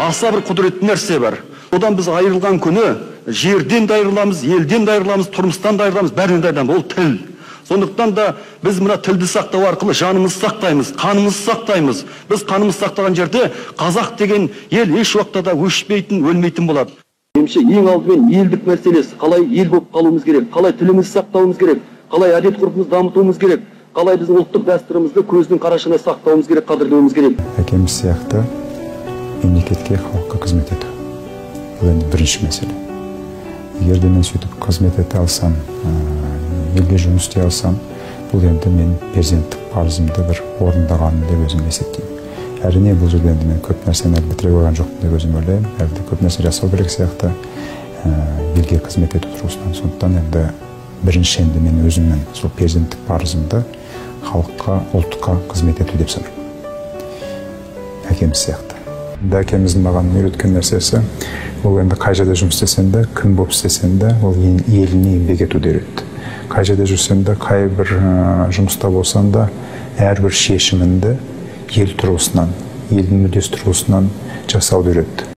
аса бір құдіретті нәрсе бар. Одан біз айырылған күні жерден де айырыламыз, елден де айырыламыз, тұрмыстан да айырыламыз, бәрінен де айырыламыз. Ол тіл. Сондықтан да біз мына тілді сақтау арқылы жанымызды сақтаймыз, қанымызды сақтаймыз. Біз қанымызды сақтаған жерде қазақ деген ел еш уақытта да өшпейтін, өлмейтін болады. Меніңше ең алдымен елдік мәселесі, қалай ел болып қалуымыз керек, қалай тілімізді сақтауымыз керек, қалай әдет ғұрпымызды дамытуымыз керек, қалай біздің ұлттық дәстүрімізді көздің қарашығына сақтауымыз керек, қадірлеуіміз керек. Әкеміз сияқты мемлекетке, халыққа қызмет ету. Бұл енді бірінші мәселе. Егер де мен сөйтіп қызмет ете алсам, елге жұмыс істей алсам, бұл енді мен перзенттік парызымды бір орындағаным деп өзім есептеймін. Әрине бұл жерде енді мен көп нәрсені әлі бітіре қойған жоқпын деп өзім ойлаймын. Әлі де көп нәрсе жасау керек сияқты елге қызмет ету тұрғысынан. Сондықтан енді бірінші енді мен өзімнің сол перзенттік парызымды халыққа, ұлтқа қызмет ету деп санаймын. Әкеміз сияқты. Әкеміздің маған үйреткен нәрсесі, ол енді қай жерде жұмыс істесең де, кім болып істесең де, ол еліне еңбек етуді үйретті. Қай жерде жүрсең де, қай бір жұмыста болсаң да, әрбір шешіміңді ел тұрғысынан, елдің мүддесі тұрғысынан жасауды үйретті.